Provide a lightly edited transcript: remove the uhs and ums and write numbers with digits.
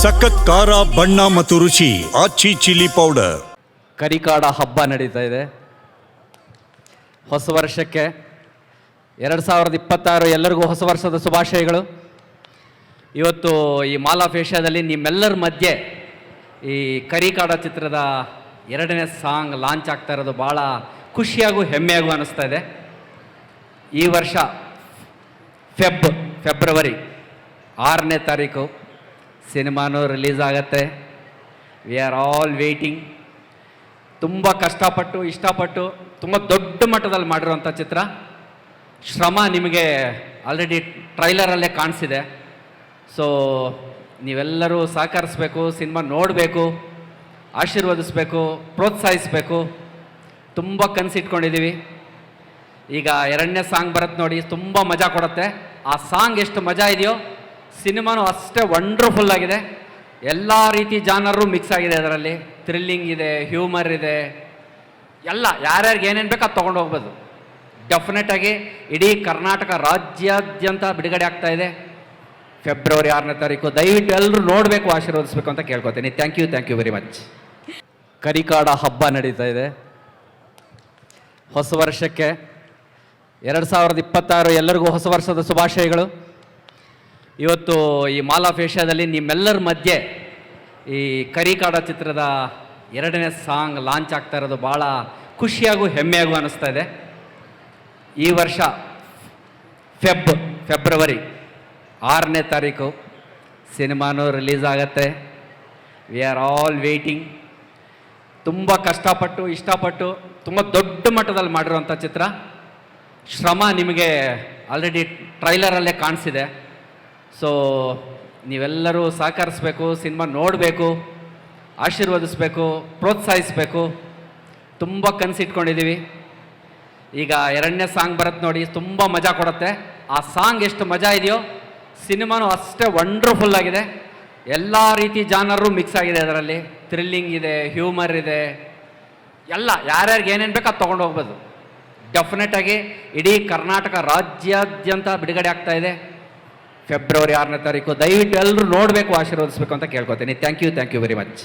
ಸಖತ್ ಖಾರ ಬಣ್ಣ ಮತ್ತು ರುಚಿ ಆಚಿ ಚಿಲ್ಲಿ ಪೌಡರ್. ಕರಿಕಾಡ ಹಬ್ಬ ನಡೀತಾ ಇದೆ. ಹೊಸ ವರ್ಷಕ್ಕೆ 2026 ಎಲ್ಲರಿಗೂ ಹೊಸ ವರ್ಷದ ಶುಭಾಶಯಗಳು. ಇವತ್ತು ಈ ಮಾಲ್ ಆಫ್ ಏಷ್ಯಾದಲ್ಲಿ ನಿಮ್ಮೆಲ್ಲರ ಮಧ್ಯೆ ಈ ಕರಿಕಾಡ ಚಿತ್ರದ 2ನೇ ಸಾಂಗ್ ಲಾಂಚ್ ಆಗ್ತಾ ಇರೋದು ಭಾಳ ಖುಷಿಯಾಗೂ ಹೆಮ್ಮೆಯಾಗೂ ಅನ್ನಿಸ್ತಾ ಇದೆ. ಈ ವರ್ಷ ಫೆಬ್ರವರಿ 6ನೇ ತಾರೀಕು ಸಿನಿಮಾನೂ ರಿಲೀಸ್ ಆಗುತ್ತೆ. We are all waiting. ತುಂಬ ಕಷ್ಟಪಟ್ಟು ಇಷ್ಟಪಟ್ಟು ತುಂಬ ದೊಡ್ಡ ಮಟ್ಟದಲ್ಲಿ ಮಾಡಿರುವಂಥ ಚಿತ್ರ. ಶ್ರಮ ನಿಮಗೆ ಆಲ್ರೆಡಿ ಟ್ರೈಲರಲ್ಲೇ ಕಾಣಿಸಿದೆ. ಸೊ ನೀವೆಲ್ಲರೂ ಸಹಕರಿಸ್ಬೇಕು, ಸಿನಿಮಾ ನೋಡಬೇಕು, ಆಶೀರ್ವದಿಸ್ಬೇಕು, ಪ್ರೋತ್ಸಾಹಿಸಬೇಕು. ತುಂಬ ಕನಸಿಟ್ಕೊಂಡಿದ್ದೀವಿ. ಈಗ 2ನೇ ಸಾಂಗ್ ಬರುತ್ತೆ ನೋಡಿ, ತುಂಬ ಮಜಾ ಕೊಡುತ್ತೆ. ಆ ಸಾಂಗ್ ಎಷ್ಟು ಮಜಾ ಇದೆಯೋ ಸಿನಿಮಾನೂ ಅಷ್ಟೇ ವಂಡರ್ಫುಲ್ ಆಗಿದೆ. ಎಲ್ಲ ರೀತಿ ಜಾನರು ಮಿಕ್ಸ್ ಆಗಿದೆ. ಅದರಲ್ಲಿ ಥ್ರಿಲ್ಲಿಂಗ್ ಇದೆ, ಹ್ಯೂಮರ್ ಇದೆ, ಎಲ್ಲ ಯಾರ್ಯಾರಿಗೆ ಏನೇನು ಬೇಕು ಅದು ತೊಗೊಂಡು ಹೋಗ್ಬೋದು. ಡೆಫಿನೆಟಾಗಿ ಇಡೀ ಕರ್ನಾಟಕ ರಾಜ್ಯಾದ್ಯಂತ ಬಿಡುಗಡೆ ಆಗ್ತಾ ಇದೆ ಫೆಬ್ರವರಿ 6ನೇ ತಾರೀಕು. ದಯವಿಟ್ಟು ಎಲ್ಲರೂ ನೋಡಬೇಕು, ಆಶೀರ್ವದಿಸಬೇಕು ಅಂತ ಕೇಳ್ಕೊತೀನಿ. Thank you very much. Karikada ಹಬ್ಬ ನಡೀತಾ ಇದೆ. ಹೊಸ ವರ್ಷಕ್ಕೆ 2026 ಎಲ್ಲರಿಗೂ ಹೊಸ ವರ್ಷದ ಶುಭಾಶಯಗಳು. ಇವತ್ತು ಈ ಮಾಲ್ ಆಫ್ ಏಷ್ಯಾದಲ್ಲಿ ನಿಮ್ಮೆಲ್ಲರ ಮಧ್ಯೆ ಈ ಕರಿಕಾಡ ಚಿತ್ರದ 2ನೇ ಸಾಂಗ್ ಲಾಂಚ್ ಆಗ್ತಾ ಇರೋದು ಭಾಳ ಖುಷಿಯಾಗೂ ಹೆಮ್ಮೆಯಾಗೂ ಅನ್ನಿಸ್ತಾ ಇದೆ. ಈ ವರ್ಷ ಫೆಬ್ರವರಿ 6ನೇ ತಾರೀಕು ಸಿನಿಮಾನೂ ರಿಲೀಸ್ ಆಗುತ್ತೆ. We are all waiting. ತುಂಬ ಕಷ್ಟಪಟ್ಟು ಇಷ್ಟಪಟ್ಟು ತುಂಬ ದೊಡ್ಡ ಮಟ್ಟದಲ್ಲಿ ಮಾಡಿರುವಂಥ ಚಿತ್ರ. ಶ್ರಮ ನಿಮಗೆ ಆಲ್ರೆಡಿ ಟ್ರೈಲರಲ್ಲೇ ಕಾಣಿಸಿದೆ. ಸೊ ನೀವೆಲ್ಲರೂ ಸಹಕರಿಸ್ಬೇಕು, ಸಿನಿಮಾ ನೋಡಬೇಕು, ಆಶೀರ್ವದಿಸ್ಬೇಕು, ಪ್ರೋತ್ಸಾಹಿಸಬೇಕು. ತುಂಬ ಕನಸಿಟ್ಕೊಂಡಿದ್ದೀವಿ. ಈಗ 2ನೇ ಸಾಂಗ್ ಬರುತ್ತೆ ನೋಡಿ, ತುಂಬ ಮಜಾ ಕೊಡುತ್ತೆ. ಆ ಸಾಂಗ್ ಎಷ್ಟು ಮಜಾ ಇದೆಯೋ ಸಿನಿಮಾನೂ ಅಷ್ಟೇ ವಂಡರ್ಫುಲ್ ಆಗಿದೆ. ಎಲ್ಲ ರೀತಿ ಜಾನರು ಮಿಕ್ಸ್ ಆಗಿದೆ. ಅದರಲ್ಲಿ ಥ್ರಿಲ್ಲಿಂಗ್ ಇದೆ, ಹ್ಯೂಮರ್ ಇದೆ, ಎಲ್ಲ ಯಾರ್ಯಾರಿಗೆ ಏನೇನು ಬೇಕು ಅದು ತೊಗೊಂಡು ಹೋಗ್ಬೋದು. ಡೆಫಿನೆಟಾಗಿ ಇಡೀ ಕರ್ನಾಟಕ ರಾಜ್ಯಾದ್ಯಂತ ಬಿಡುಗಡೆ ಆಗ್ತಾ ಇದೆ ಫೆಬ್ರವರಿ 6ನೇ ತಾರೀಕು. ದಯವಿಟ್ಟು ಎಲ್ಲರೂ ನೋಡಬೇಕು, ಆಶೀರ್ವದಿಸಬೇಕು ಅಂತ ಕೇಳ್ಕೊತೀನಿ. Thank you very much.